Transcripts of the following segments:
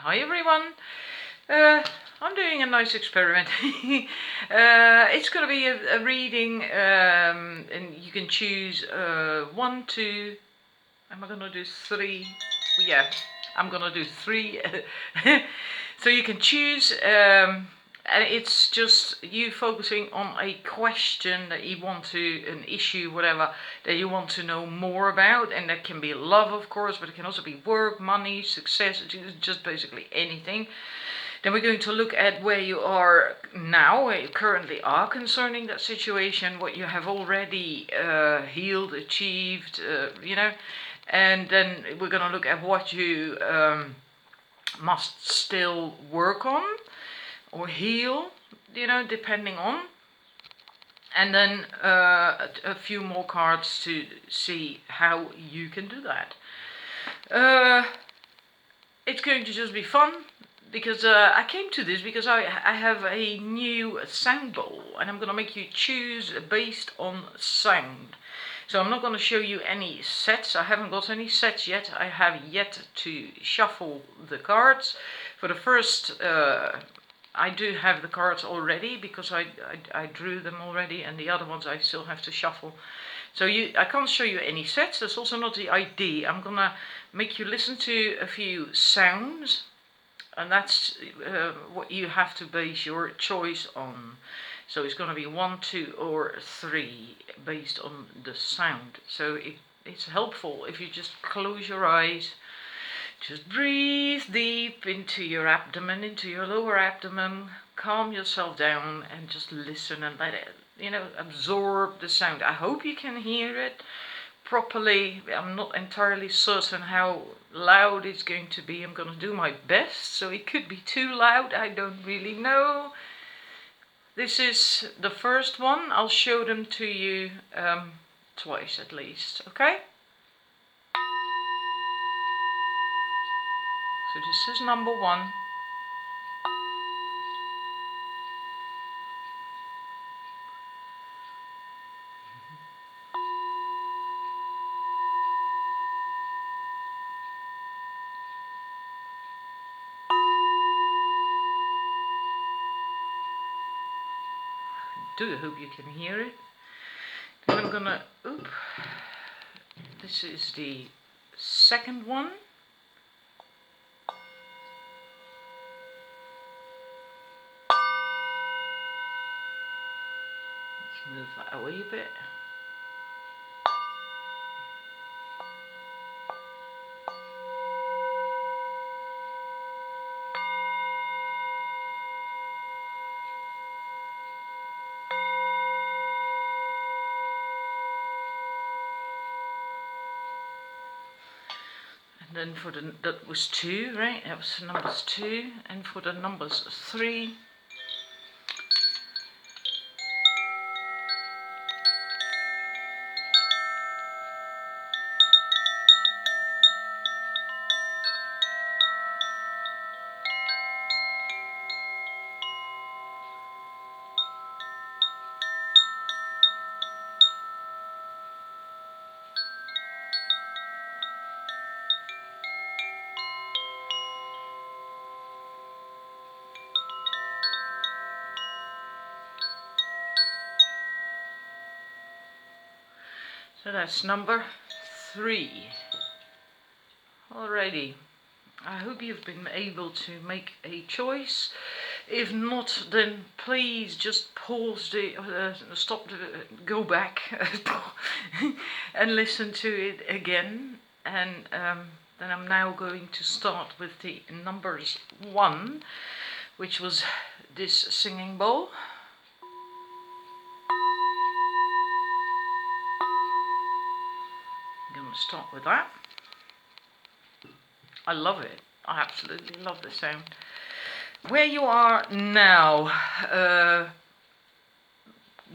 Hi everyone. I'm doing a nice experiment. It's going to be a reading, and you can choose 1, 2. Am I going to do 3? Yeah, I'm going to do 3. So you can choose, and it's just you focusing on a question that you want to, an issue, whatever, that you want to know more about. And that can be love, of course, but it can also be work, money, success, just basically anything. Then we're going to look at where you are now, where you currently are concerning that situation, what you have already healed, achieved, and then we're going to look at what you must still work on or heal, depending on. And then a few more cards to see how you can do that. It's going to just be fun. Because I came to this because I have a new sound bowl and I'm going to make you choose based on sound. So I'm not going to show you any sets. I haven't got any sets yet. I have yet to shuffle the cards. For the first, I do have the cards already because I drew them already, and the other ones I still have to shuffle. So I can't show you any sets. That's also not the idea. I'm going to make you listen to a few sounds. And that's what you have to base your choice on. So it's going to be 1, 2, or 3 based on the sound. So it's helpful if you just close your eyes. Just breathe deep into your abdomen, into your lower abdomen. Calm yourself down and just listen and let it, absorb the sound. I hope you can hear it properly. I'm not entirely certain how loud it's going to be. I'm going to do my best, so it could be too loud. I don't really know. This is the first one. I'll show them to you twice at least, okay? So this is number 1. I do hope you can hear it. Then I'm gonna, this is the second one. Let's move that away a bit. And then for that was 2, right? That was numbers 2. And for the numbers 3. So that's number 3. Alrighty. I hope you've been able to make a choice. If not, then please just pause stop, go back and listen to it again. And then I'm now going to start with the numbers 1, which was this singing bowl. I'm going to start with that. I love it. I absolutely love the sound. Where you are now,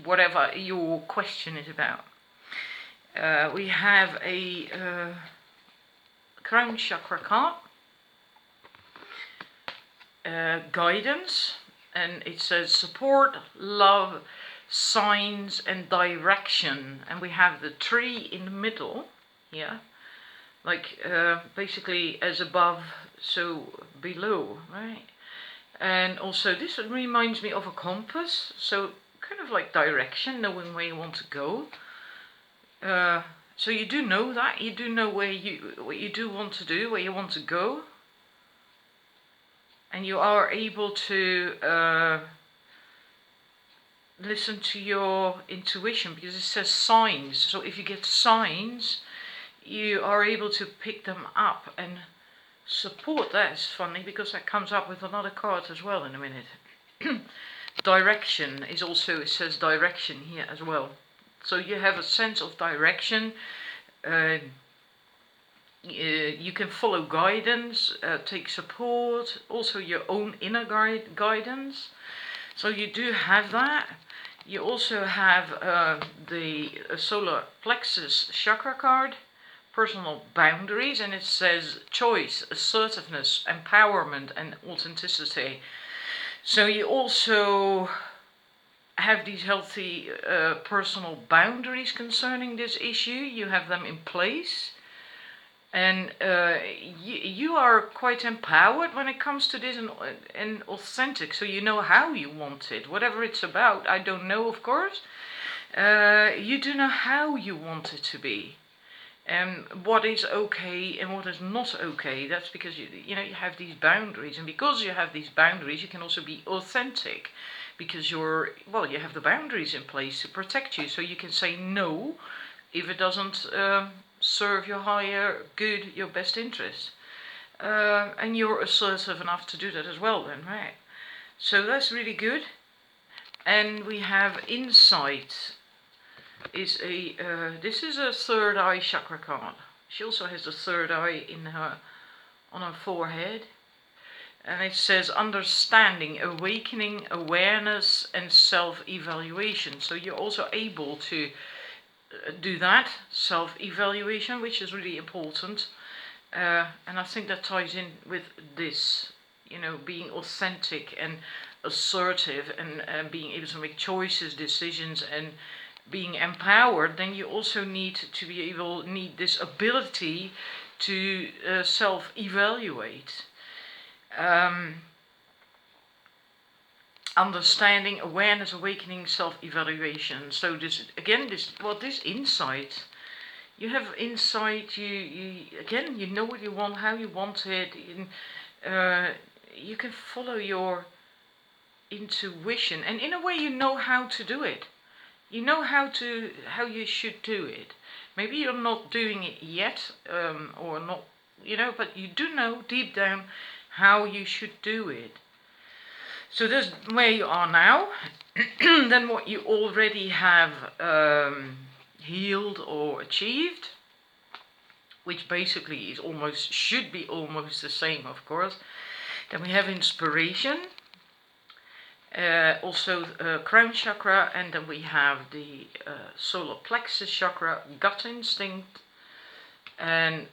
whatever your question is about, we have a crown chakra card, guidance, and it says support, love, signs and direction, and we have the tree in the middle here. like basically as above, so below, right? And also this reminds me of a compass, so kind of like direction, knowing where you want to go. So you do know that, you do know what you do want to do, where you want to go, and you are able to listen to your intuition, because it says signs. So if you get signs, you are able to pick them up and support. That is funny, because that comes up with another card as well in a minute. Direction is also, it says direction here as well. So you have a sense of direction. You can follow guidance, take support, also your own inner guidance. So you do have that. You also have the solar plexus chakra card, personal boundaries, and it says choice, assertiveness, empowerment, and authenticity. So you also have these healthy personal boundaries concerning this issue. You have them in place. And you are quite empowered when it comes to this, and authentic, so you know how you want it, whatever it's about. I don't know, of course. You do know how you want it to be, and what is okay and what is not okay. That's because you know you have these boundaries, and because you have these boundaries, you can also be authentic, because you have the boundaries in place to protect you, so you can say no if it doesn't serve your higher good, your best interest. And you're assertive enough to do that as well then, right? So that's really good. And we have insight. This is a third eye chakra card. She also has the third eye on her forehead. And it says understanding, awakening, awareness, and self-evaluation. So you're also able to do that self-evaluation, which is really important, and I think that ties in with this, being authentic and assertive, and being able to make choices, decisions, and being empowered. Then you also need this ability to self-evaluate. Understanding, awareness, awakening, self-evaluation. So this insight, you have insight. You know what you want, how you want it. You can follow your intuition, and in a way, you know how to do it. You know how you should do it. Maybe you're not doing it yet, or not, but you do know deep down how you should do it. So that's where you are now. Then what you already have healed or achieved, which basically should be almost the same, of course. Then we have inspiration, also crown chakra, and then we have the solar plexus chakra, gut instinct, and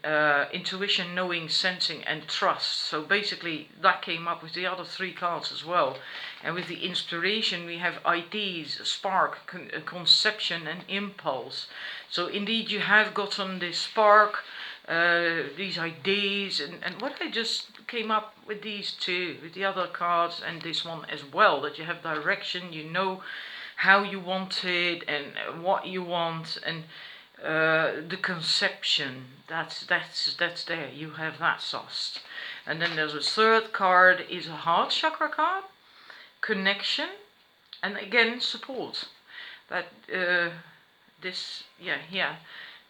intuition, knowing, sensing, and trust. So basically that came up with the other three cards as well. And with the inspiration we have ideas, spark, conception, and impulse. So indeed you have gotten this spark, these ideas, and what I just came up with these two, with the other cards and this one as well, that you have direction, you know how you want it and what you want, and the conception, that's there, you have that sauce. And then there's a third card, is a heart chakra card, connection, and again support. That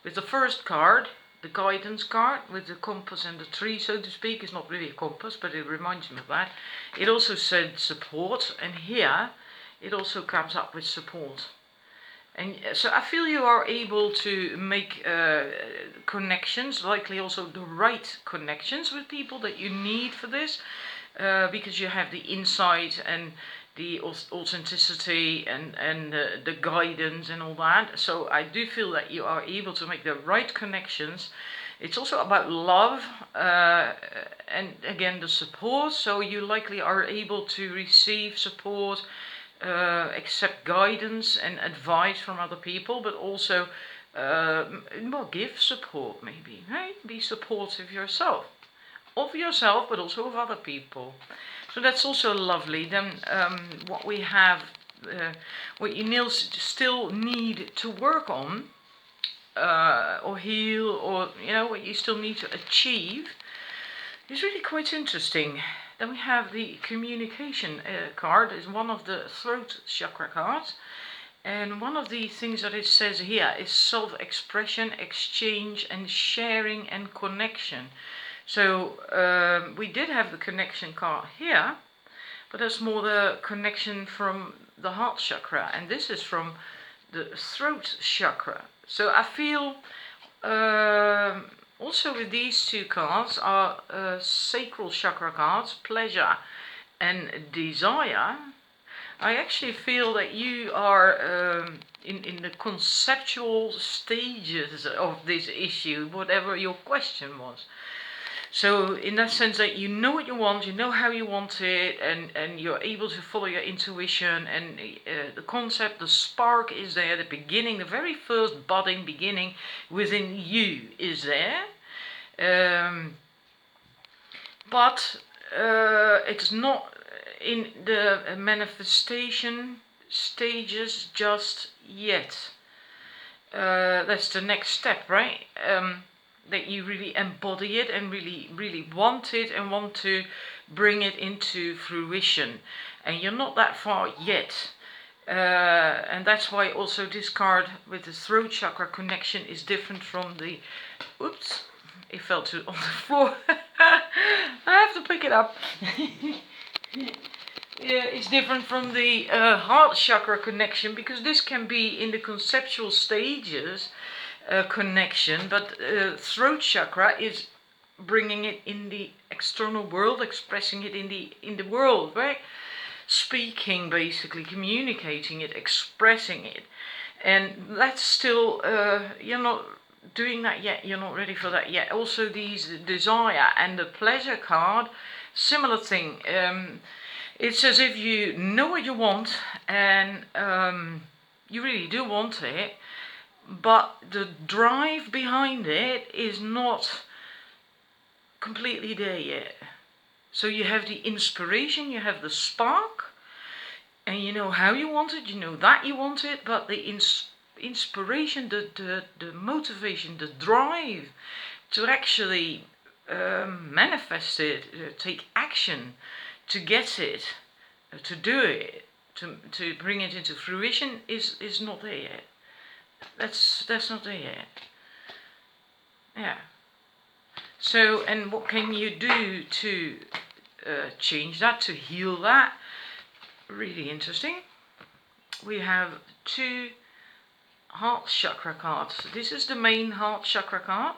with the first card, the guidance card with the compass and the tree, so to speak, is not really a compass, but it reminds me of that. It also said support, and here it also comes up with support. And so I feel you are able to make connections, likely also the right connections with people that you need for this, because you have the insight and the authenticity and the guidance and all that. So I do feel that you are able to make the right connections. It's also about love, and again the support. So you likely are able to receive support, accept guidance and advice from other people, but also well, give support maybe, right? Be supportive yourself, of yourself, but also of other people. So that's also lovely. Then what we have, what you still need to work on, or heal, or what you still need to achieve, is really quite interesting. Then we have the communication card, is one of the throat chakra cards. And one of the things that it says here is self-expression, exchange, and sharing and connection. So we did have the connection card here, but that's more the connection from the heart chakra, and this is from the throat chakra. So I feel also with these two cards are sacral chakra cards, pleasure and desire. I actually feel that you are in the conceptual stages of this issue, whatever your question was. So in that sense that you know what you want, you know how you want it, and you're able to follow your intuition, and the concept, the spark is there, the beginning, the very first budding beginning within you is there. But it's not in the manifestation stages just yet. That's the next step, right? That you really embody it and really want it and want to bring it into fruition. And you're not that far yet. And that's why also this card with the throat chakra connection is different from the... Oops, it fell on the floor. I have to pick it up. Yeah, it's different from the heart chakra connection, because this can be in the conceptual stages connection, but throat chakra is bringing it in the external world, expressing it in the world, right? Speaking, basically communicating it, expressing it, and that's still you're not doing that yet. You're not ready for that yet. Also, these desire and the pleasure card, similar thing. It's as if you know what you want, and you really do want it, but the drive behind it is not completely there yet. So you have the inspiration, you have the spark, and you know how you want it, you know that you want it, but the inspiration, the motivation, the drive to actually manifest it, take action to get it, to do it, to bring it into fruition is not there yet. That's not there yet. Yeah. So, and what can you do to change that, to heal that? Really interesting. We have two heart chakra cards. This is the main heart chakra card.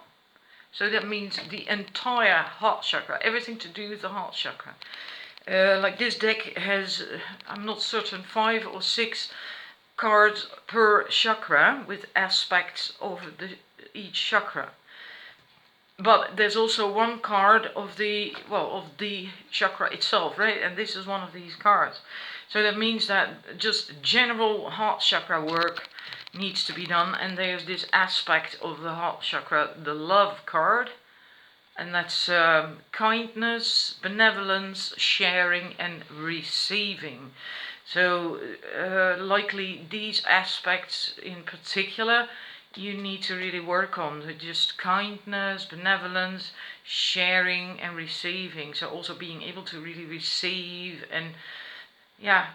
So that means the entire heart chakra, everything to do with the heart chakra. Like this deck has, I'm not certain, 5 or 6 cards per chakra with aspects of each chakra. But there's also one card of the chakra itself, right? And this is one of these cards. So that means that just general heart chakra work needs to be done. And there's this aspect of the heart chakra, the love card. And that's kindness, benevolence, sharing and receiving. So likely these aspects in particular you need to really work on. Just kindness, benevolence, sharing and receiving. So also being able to really receive, and yeah.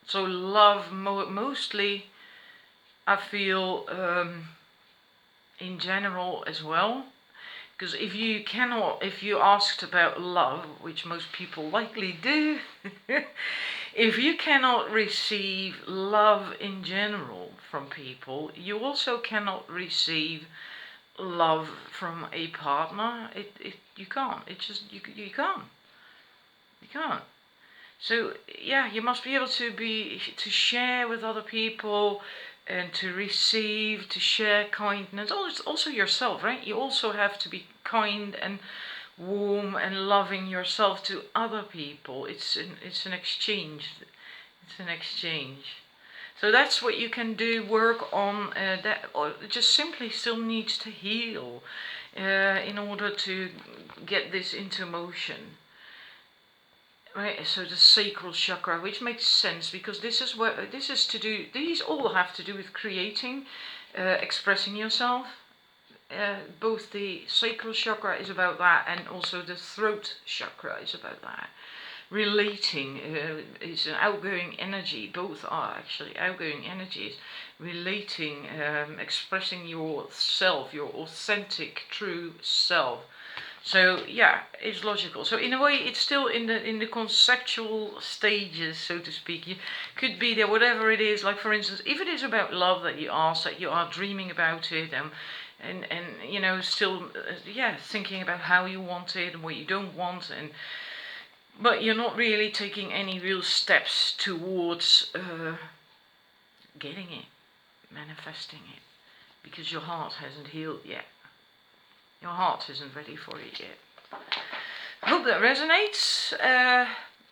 So love mostly, I feel, in general as well. Because if you asked about love, which most people likely do, if you cannot receive love in general from people, you also cannot receive love from a partner. You can't. It just you can't. You can't. So yeah, you must be able to share with other people, and to receive, to share kindness. Also yourself, right? You also have to be kind and warm and loving yourself to other people. It's an exchange. It's an exchange. So that's what you can do, work on that, or it just simply still needs to heal in order to get this into motion. Right, so the sacral chakra, which makes sense because this is what this is to do. These all have to do with creating, expressing yourself. Both the sacral chakra is about that, and also the throat chakra is about that. Relating is an outgoing energy. Both are actually outgoing energies. Relating, expressing yourself, your authentic, true self. So yeah, it's logical. So in a way, it's still in the conceptual stages, so to speak. You could be there, whatever it is. Like for instance, if it is about love that you ask, that you are dreaming about it, and you know, still thinking about how you want it and what you don't want, but you're not really taking any real steps towards getting it, manifesting it, because your heart hasn't healed yet. Your heart isn't ready for it yet. I hope that resonates.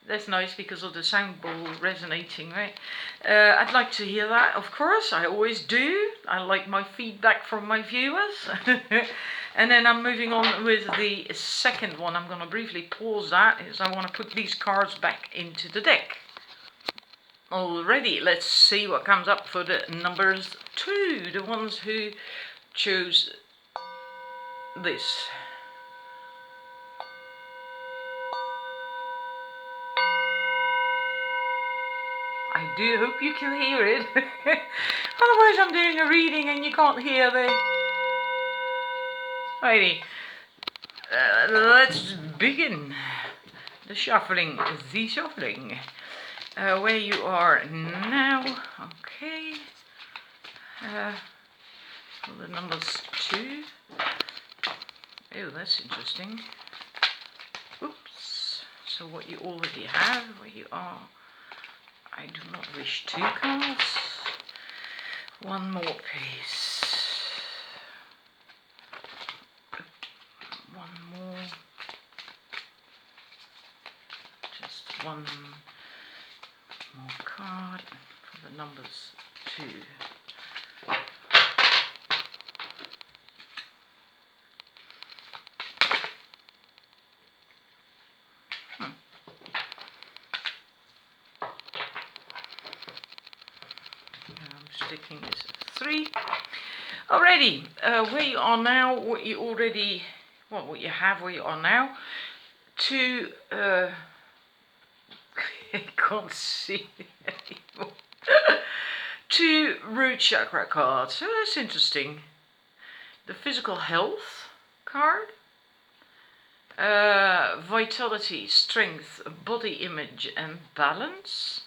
That's nice because of the sound bowl resonating, right? I'd like to hear that, of course. I always do. I like my feedback from my viewers. And then I'm moving on with the second one. I'm going to briefly pause that as I want to put these cards back into the deck. Alrighty, let's see what comes up for the numbers 2, the ones who chose this. I do hope you can hear it. Otherwise I'm doing a reading and you can't hear the... Righty. Let's begin the shuffling. Where you are now. Okay. The numbers 2. Oh, that's interesting. Oops. So what you already have, where you are. I do not wish 2 cards. One more, please. One more. Just one more card for the numbers 2. Sticking is 3. Alrighty, where you are now, what you have where you are now, 2, I can't see it anymore, 2 root chakra cards, so that's interesting. The physical health card, vitality, strength, body image and balance,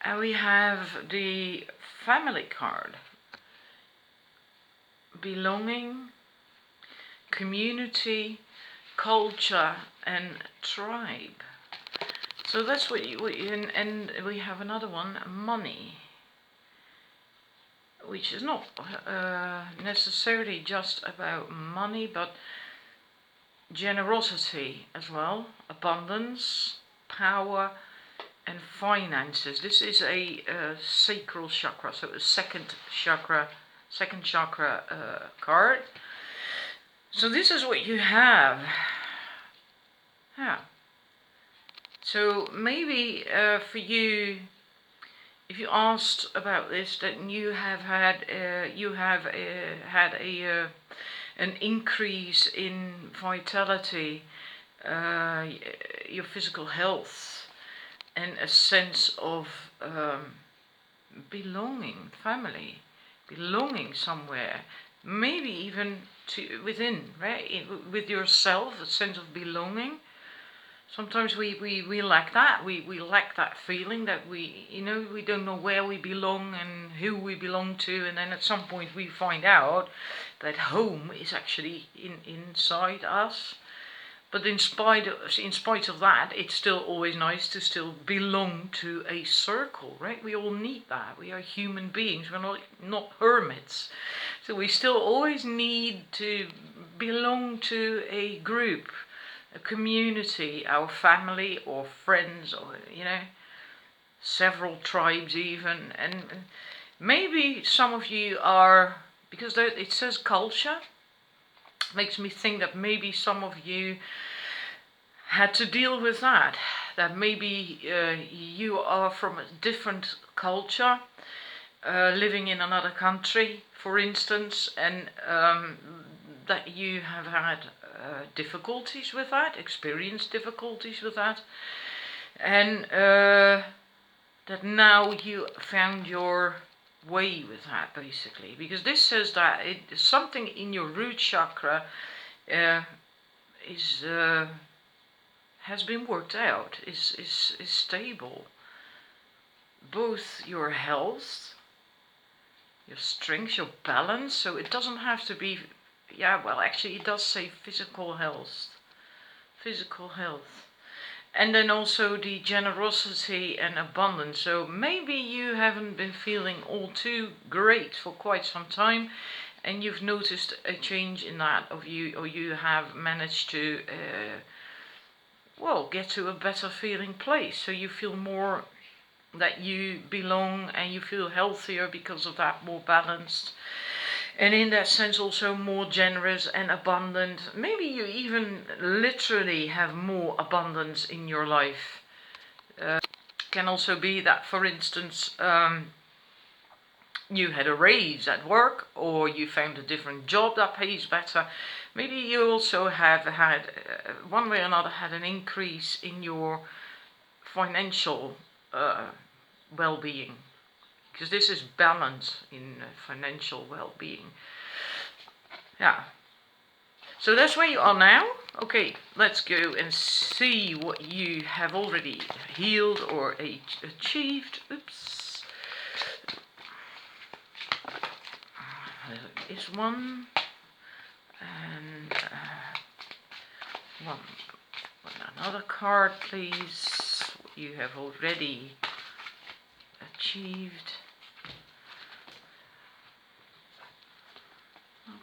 and we have the family card, belonging, community, culture and tribe. So that's what you and we have another one, money, which is not necessarily just about money, but generosity as well, abundance, power and finances. This is a sacral chakra, so a second chakra card. So this is what you have. Yeah. So maybe for you, if you asked about this, then you have had an increase in vitality, your physical health, and a sense of belonging, family, belonging somewhere, maybe even within, right, with yourself, a sense of belonging. Sometimes we lack that. We lack that feeling that we don't know where we belong and who we belong to, and then at some point we find out that home is actually inside us. But in spite of that, it's still always nice to still belong to a circle, right? We all need that. We are human beings. We're not hermits. So we still always need to belong to a group, a community, our family or friends, or several tribes even, and maybe some of you are, because it says culture, makes me think that maybe some of you had to deal with that maybe you are from a different culture, living in another country, for instance, and that you have had difficulties with that, experienced difficulties with that, and that now you found your way with that, basically, because this says that something in your root chakra is has been worked out, is stable. Both your health, your strength, your balance, so it doesn't have to be, yeah, well, actually it does say physical health. And then also the generosity and abundance. So maybe you haven't been feeling all too great for quite some time, and you've noticed a change in that of you, or you have managed to well, get to a better feeling place. So you feel more that you belong, and you feel healthier because of that, more balanced. And in that sense also more generous and abundant. Maybe you even literally have more abundance in your life. Can also be that, for instance, you had a raise at work, or you found a different job that pays better. Maybe you also have had, one way or another, had an increase in your financial well-being. Because this is balance in financial well-being. Yeah. So that's where you are now. Okay, let's go and see what you have already healed or achieved. Oops. There is one. And another card, please. What you have already achieved.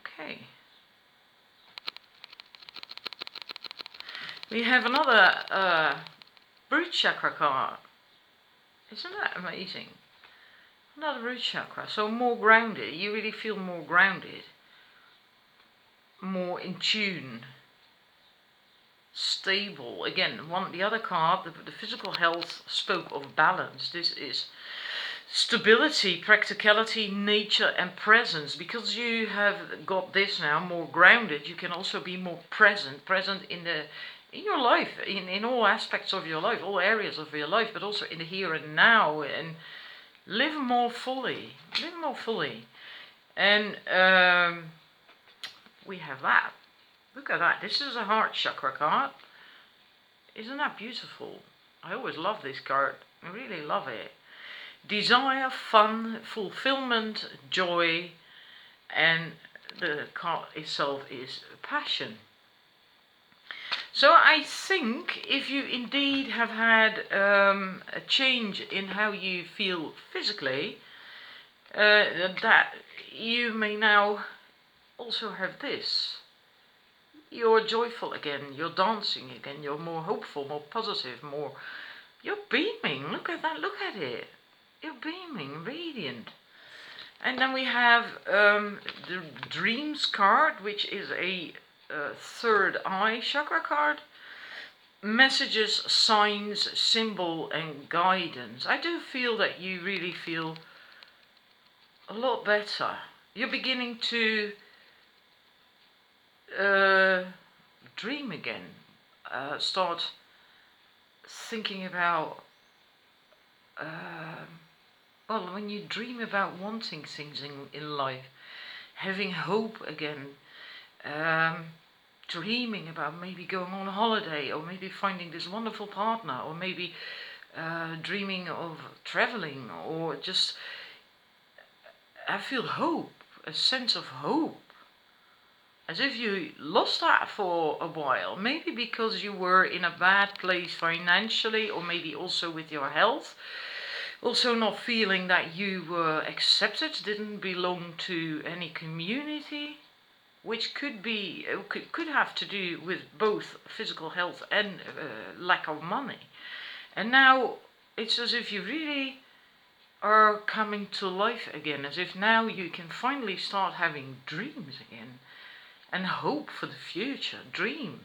Okay. We have another root chakra card. Isn't that amazing? Another root chakra. So more grounded. You really feel more grounded. More in tune. Stable. Again, the other card, the physical health, spoke of balance. This is stability, practicality, nature and presence. Because you have got this now, more grounded, you can also be more present in your life, in all aspects of your life, all areas of your life, but also in the here and now, and live more fully. And we have that. Look at that. This is a heart chakra card. Isn't that beautiful? I always love this card. I really love it. Desire, fun, fulfillment, joy, and the card itself is passion. So I think if you indeed have had a change in how you feel physically, that you may now also have this. You're joyful again, you're dancing again, you're more hopeful, more positive, you're beaming. Look at that, look at it. You're beaming, radiant. And then we have the dreams card, which is a third eye chakra card. Messages, signs, symbol and guidance. I do feel that you really feel a lot better. You're beginning to dream again. Start thinking about well, when you dream about wanting things in life, having hope again, dreaming about maybe going on holiday, or maybe finding this wonderful partner, or maybe dreaming of traveling, or just, I feel hope, a sense of hope. As if you lost that for a while, maybe because you were in a bad place financially, or maybe also with your health. Also not feeling that you were accepted, didn't belong to any community, which could have to do with both physical health and lack of money. And now it's as if you really are coming to life again, as if now you can finally start having dreams again and hope for the future. Dream.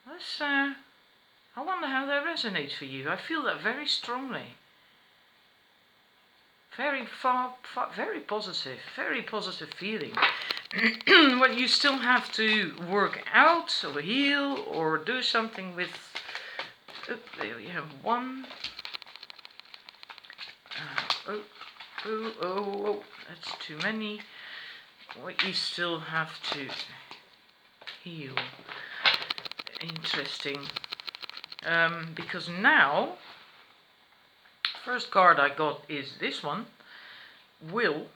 That's, I wonder how that resonates for you. I feel that very strongly. Very very positive feeling. Well, you still have to work out or heal or do something with. Oh, there you have one. Oh, that's too many. What you still have to heal. Interesting. Because now, first card I got is this one, Will.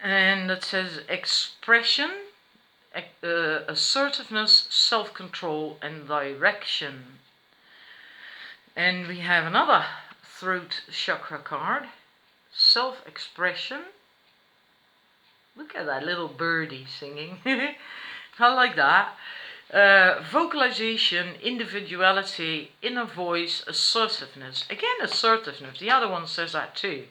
And it says expression, assertiveness, self-control and direction. And we have another throat chakra card, self-expression. Look at that little birdie singing. I like that. Vocalization, individuality, inner voice, assertiveness. Again, assertiveness. The other one says that too.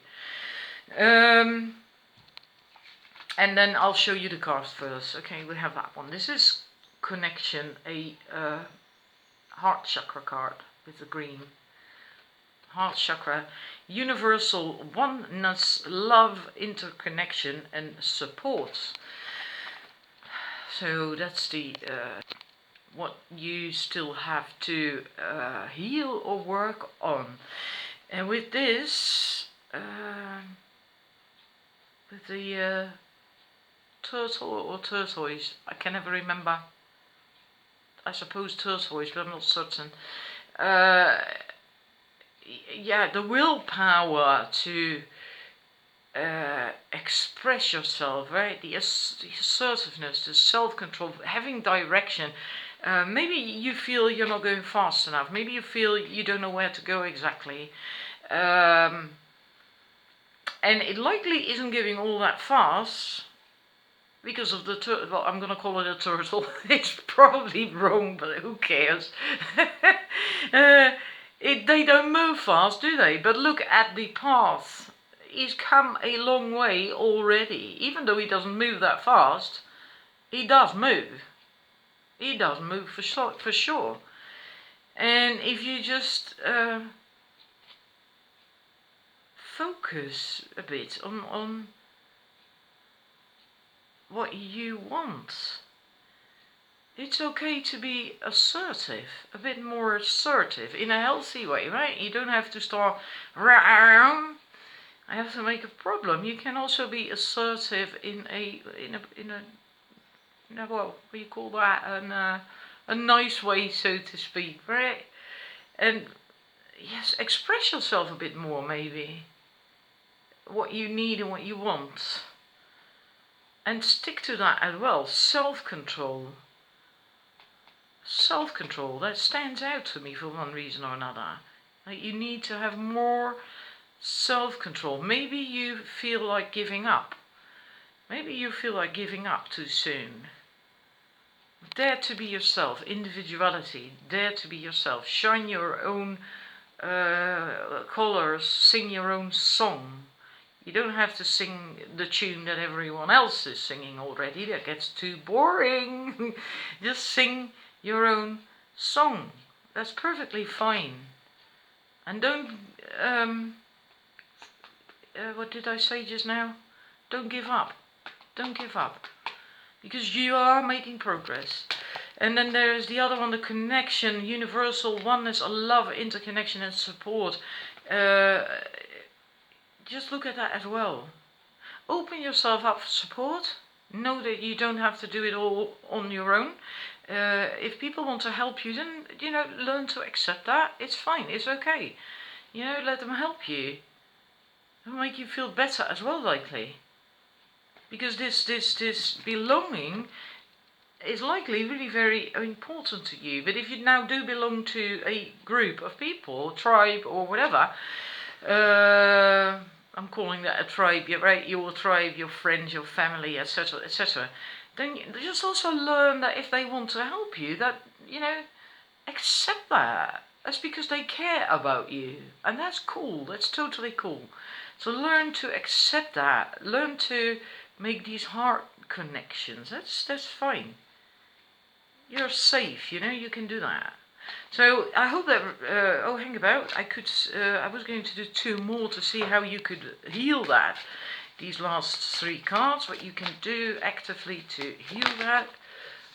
And then I'll show you the cards first. Okay, we have that one. This is connection, a heart chakra card with the green. Heart chakra, universal oneness, love, interconnection and support. So that's the what you still have to heal or work on. And with this, with the turtle or tortoise, I can never remember. I suppose tortoise, but I'm not certain. Yeah, the willpower to express yourself, right? The assertiveness, the self-control, having direction. Maybe you feel you're not going fast enough. Maybe you feel you don't know where to go exactly. And it likely isn't going all that fast because of the turtle. Well, I'm going to call it a turtle. It's probably wrong, but who cares? They don't move fast, do they? But look at the path. He's come a long way already. Even though he doesn't move that fast, he does move. He does move for sure. And if you just focus a bit on what you want. It's okay to be assertive, a bit more assertive in a healthy way, right? You don't have to start around. I have to make a problem. You can also be assertive in a well, what do you call that? A nice way, so to speak, right? And yes, express yourself a bit more, maybe. What you need and what you want. And stick to that as well. Self-control. Self-control, that stands out to me for one reason or another. Like you need to have more self-control. Maybe you feel like giving up. Maybe you feel like giving up too soon. Dare to be yourself. Individuality. Dare to be yourself. Shine your own colors. Sing your own song. You don't have to sing the tune that everyone else is singing already. That gets too boring. Just sing your own song. That's perfectly fine. And don't, what did I say just now? Don't give up. Don't give up. Because you are making progress. And then there is the other one, the connection, universal oneness, love, interconnection and support. Just look at that as well. Open yourself up for support. Know that you don't have to do it all on your own. If people want to help you, then, learn to accept that. It's fine. It's okay. Let them help you. It'll make you feel better as well, likely. Because this belonging is likely really very important to you. But if you now do belong to a group of people, tribe or whatever, I'm calling that a tribe, right? Your tribe, your friends, your family, etc., etc. Then you just also learn that if they want to help you, that, accept that. That's because they care about you. And that's cool. That's totally cool. So learn to accept that. Learn to make these heart connections. That's fine. You're safe, you know, you can do that. So I hope that, hang about, I was going to do 2 more to see how you could heal that. These last 3 cards, what you can do actively to heal that.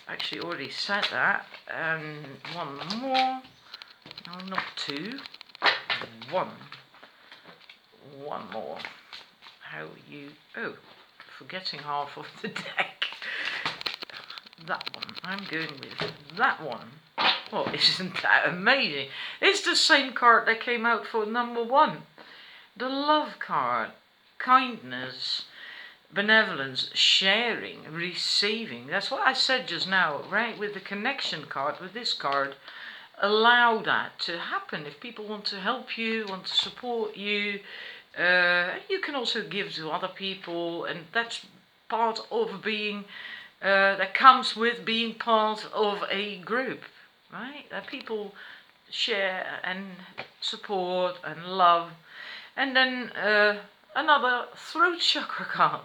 Actually already said that. And 1 more. No, not 2. 1. 1 more. How you, forgetting half of the deck. That one. I'm going with that one. Oh, isn't that amazing? It's the same card that came out for number 1. The love card. Kindness, benevolence, sharing, receiving. That's what I said just now, right? With the connection card, with this card. Allow that to happen. If people want to help you, want to support you, you can also give to other people. And that's part of being... that comes with being part of a group, right? That people share and support and love. And then another throat chakra card,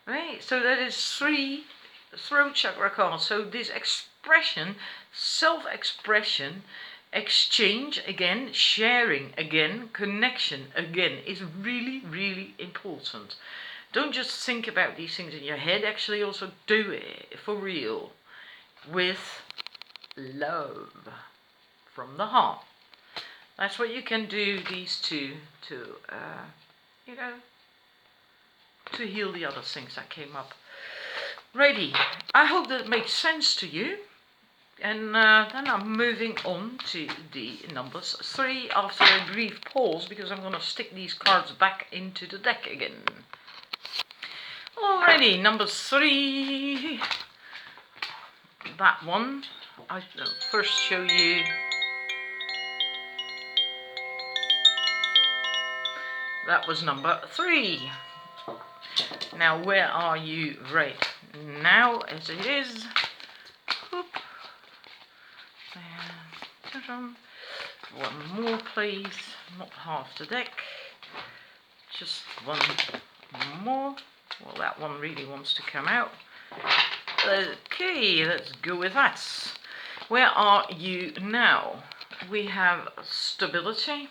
right? So that is 3 throat chakra cards. So this expression, self-expression, exchange again, sharing again, connection again is really, really important. Don't just think about these things in your head, actually also do it for real with love from the heart. That's what you can do, these 2, to, you know, to heal the other things that came up. Righty, I hope that makes sense to you. And then I'm moving on to the numbers 3 after a brief pause, because I'm going to stick these cards back into the deck again. Alrighty, number 3. That one. I'll first show you. That was number 3. Now, where are you right now, as it is? Whoop. And 1 more, please. Not half the deck. Just 1 more. Well, that one really wants to come out. Okay, let's go with that. Where are you now? We have stability,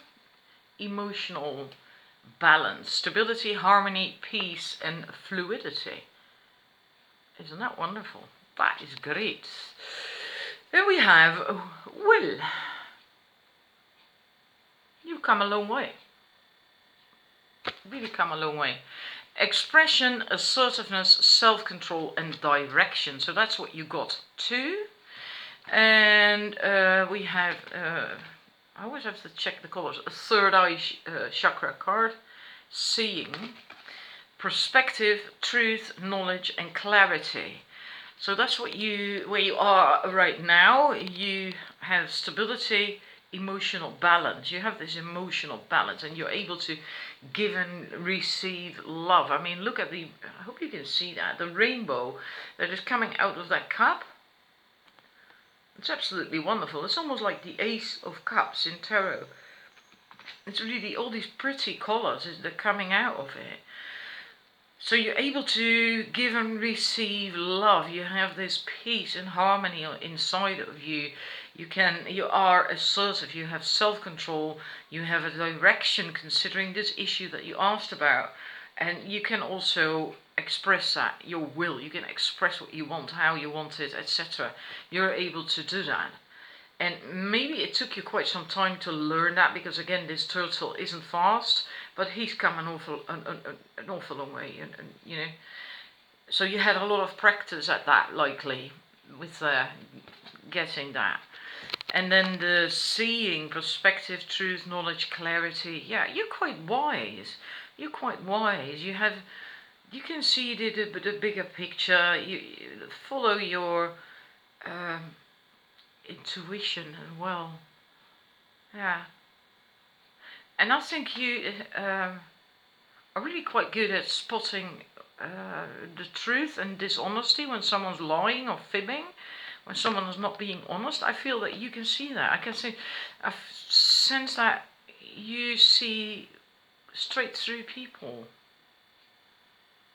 emotional balance. Stability, harmony, peace, and fluidity. Isn't that wonderful? That is great. Then we have will. You've come a long way. Really come a long way. Expression, assertiveness, self-control, and direction. So that's what you got 2. And we have, I always have to check the colors, a 3rd eye chakra card, seeing, perspective, truth, knowledge, and clarity. So that's what where you are right now. You have stability, emotional balance. You have this emotional balance, and you're able to give and receive love. I mean, look at I hope you can see that, the rainbow that is coming out of that cup. It's absolutely wonderful. It's almost like the Ace of Cups in tarot. It's really all these pretty colors that are coming out of it. So you're able to give and receive love. You have this peace and harmony inside of you. You are assertive. You have self-control. You have a direction considering this issue that you asked about. And you can also express that, your will. You can express what you want, how you want it, etc. You're able to do that. And maybe it took you quite some time to learn that, because again, this turtle isn't fast, but he's come an awful long way, and you know. So you had a lot of practice at that, likely, with getting that. And then the seeing, perspective, truth, knowledge, clarity. Yeah, you're quite wise. You're quite wise. You can see the bigger picture. You follow your intuition as well. Yeah. And I think you are really quite good at spotting the truth and dishonesty when someone's lying or fibbing, when someone is not being honest, I feel that you can see that. I can say, I sense that you see straight through people.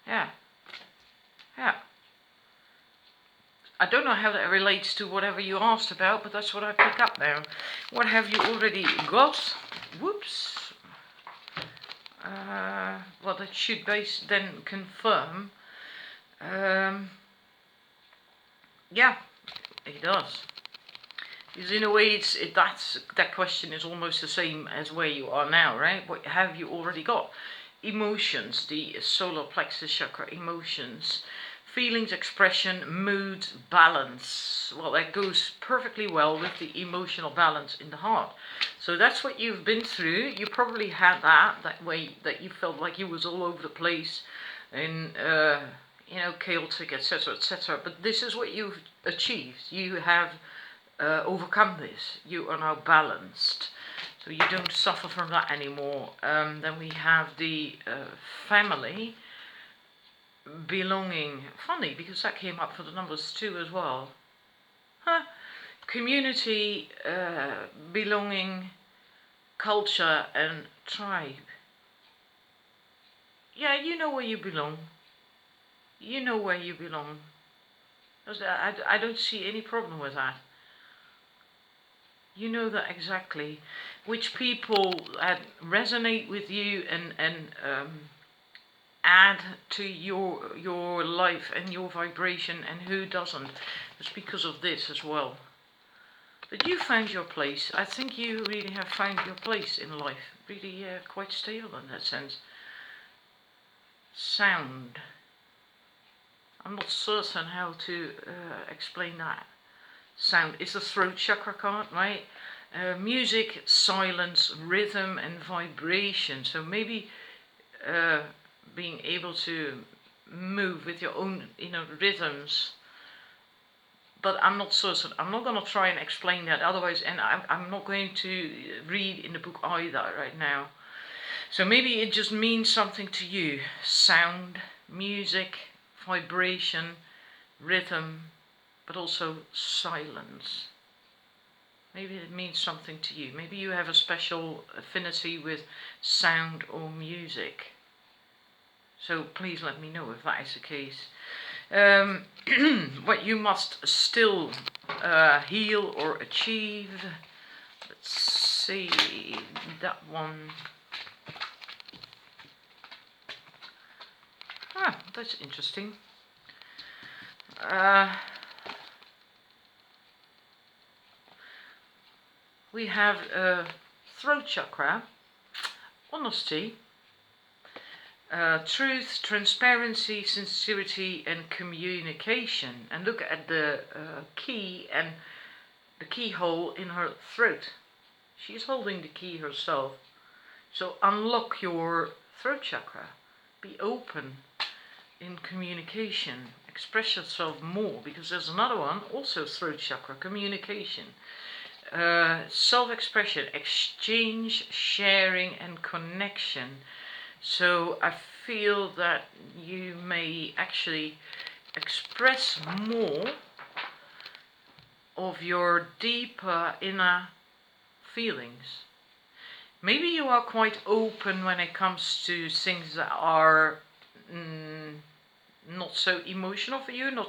Yeah. Yeah. I don't know how that relates to whatever you asked about, but that's what I pick up now. What have you already got? Whoops. Well, that should then confirm. Yeah, it does. Because in a way, that question is almost the same as where you are now, right? What have you already got? Emotions, the solar plexus chakra, emotions, feelings, expression, mood, balance. Well, that goes perfectly well with the emotional balance in the heart. So that's what you've been through. You probably had that way that you felt like you was all over the place and chaotic, etc., etc. But this is what you've achieved. You have overcome this. You are now balanced. So you don't suffer from that anymore. Then we have the family, belonging. Funny, because that came up for the numbers too as well. Community, belonging, culture and tribe. Yeah, you know where you belong. You know where you belong. I don't see any problem with that. You know that exactly which people resonate with you and add to your life and your vibration, and who doesn't. It's because of this as well. But you found your place. I think you really have found your place in life. Really quite stable in that sense. Sound. I'm not certain how to explain that. Sound is the throat chakra card, right? Music, silence, rhythm and vibration. So maybe being able to move with your own rhythms. But I'm not certain. I'm not going to try and explain that otherwise, and I'm not going to read in the book either right now. So maybe it just means something to you. Sound, music, vibration, rhythm, but also silence. Maybe it means something to you. Maybe you have a special affinity with sound or music. So please let me know if that is the case. What you must still heal or achieve. Let's see that one. That's interesting. We have throat chakra, honesty, truth, transparency, sincerity and communication. And look at the key and the keyhole in her throat. She's holding the key herself. So unlock your throat chakra. Be open in communication. Express yourself more, because there's another one, also throat chakra, communication. Self-expression, exchange, sharing and connection. So I feel that you may actually express more of your deeper inner feelings. Maybe you are quite open when it comes to things that are not so emotional for you, no,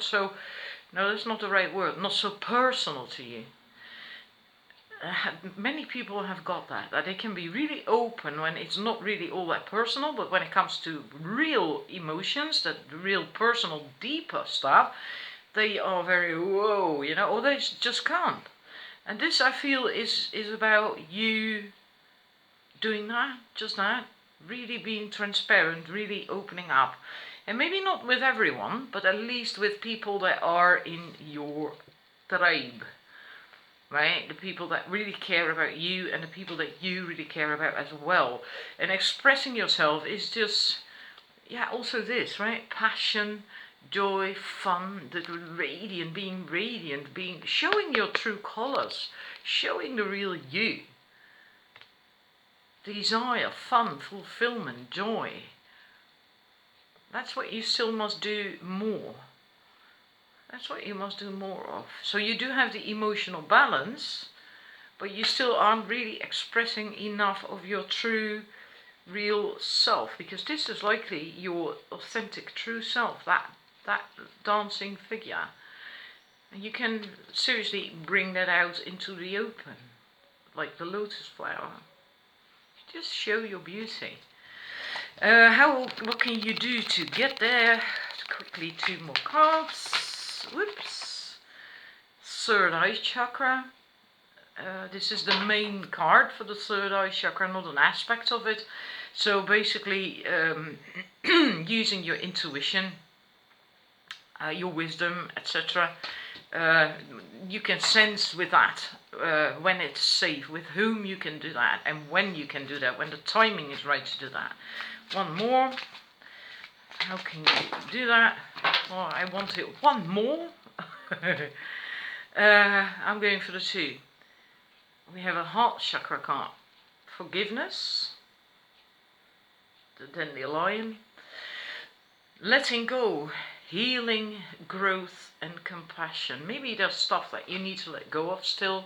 that's not the right word, not so personal to you. Many people have got that they can be really open when it's not really all that personal, but when it comes to real emotions, that real personal, deeper stuff, they are very whoa, or they just can't. And this, I feel, is about you doing that, just that, really being transparent, really opening up. And maybe not with everyone, but at least with people that are in your tribe. Right? The people that really care about you and the people that you really care about as well. And expressing yourself is just, also this, right? Passion, joy, fun, being radiant, showing your true colors, showing the real you. Desire, fun, fulfillment, joy. That's what you still must do more. That's what you must do more of. So you do have the emotional balance, but you still aren't really expressing enough of your true, real self, because this is likely your authentic, true self, that dancing figure. And you can seriously bring that out into the open, like the lotus flower. Just show your beauty. What can you do to get there? Quickly, 2 more cards. Whoops. Third eye chakra. This is the main card for the third eye chakra, not an aspect of it. So basically, using your intuition, your wisdom, etc. You can sense with that when it's safe, with whom you can do that, and when you can do that, when the timing is right to do that. One more. How can you do that? Well, I want it one more. I'm going for the 2. We have a heart chakra card. Forgiveness. The dandelion. Letting go. Healing, growth, and compassion. Maybe there's stuff that you need to let go of still.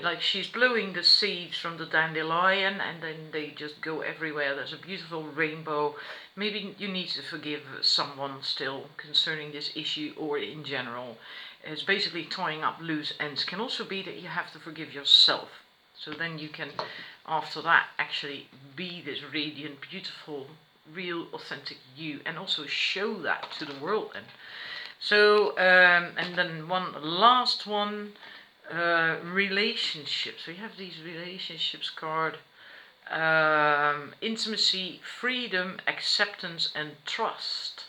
Like she's blowing the seeds from the dandelion and then they just go everywhere. There's a beautiful rainbow. Maybe you need to forgive someone still concerning this issue or in general. It's basically tying up loose ends. Can also be that you have to forgive yourself. So then you can, after that, actually be this radiant, beautiful, real, authentic you, and also show that to the world then. So, and then one last one, relationships. We have these relationships card. Intimacy, freedom, acceptance, and trust.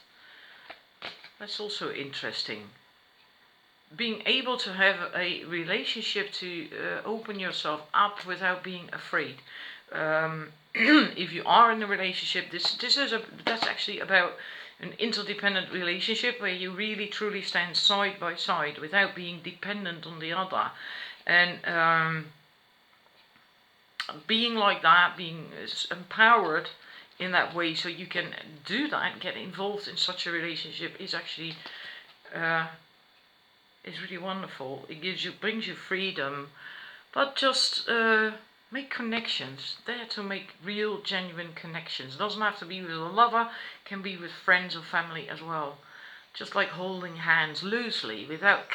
That's also interesting. Being able to have a relationship, to open yourself up without being afraid. If you are in a relationship, that's actually about an interdependent relationship where you really truly stand side by side without being dependent on the other, and being like that, being empowered in that way, so you can do that, get involved in such a relationship, is actually is really wonderful. It brings you freedom, but just make connections. There to make real, genuine connections. It doesn't have to be with a lover, it can be with friends or family as well. Just like holding hands loosely without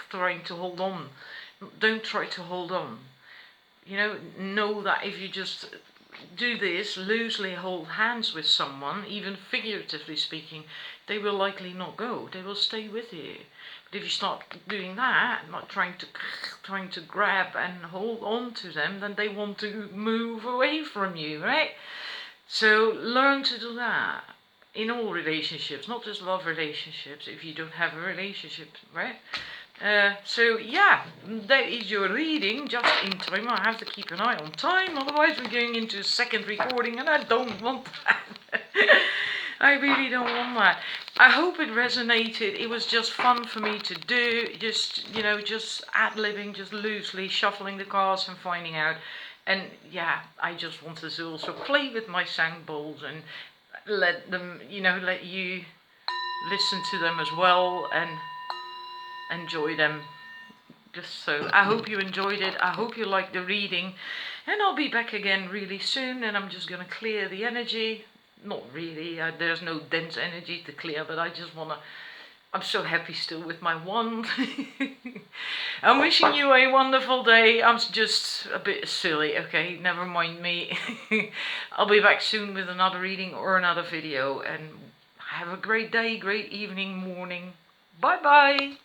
trying to hold on. Don't try to hold on. Know that if you just do this, loosely hold hands with someone, even figuratively speaking, they will likely not go. They will stay with you. But if you start doing that, not trying to grab and hold on to them, then they want to move away from you, right? So learn to do that in all relationships, not just love relationships, if you don't have a relationship, right? So yeah, that is your reading, just in time. I have to keep an eye on time, otherwise we're going into a second recording and I don't want that. I really don't want that. I hope it resonated. It was just fun for me to do, just ad-libbing, just loosely shuffling the cards and finding out. And yeah, I just wanted to also play with my sound bowls and let them, let you listen to them as well and enjoy them. Just so I hope you enjoyed it. I hope you liked the reading, and I'll be back again really soon, and I'm just gonna clear the energy. Not really, there's no dense energy to clear, but I just I'm so happy still with my wand. I'm wishing you a wonderful day. I'm just a bit silly, okay, never mind me. I'll be back soon with another reading or another video, and have a great day, great evening, morning. Bye bye.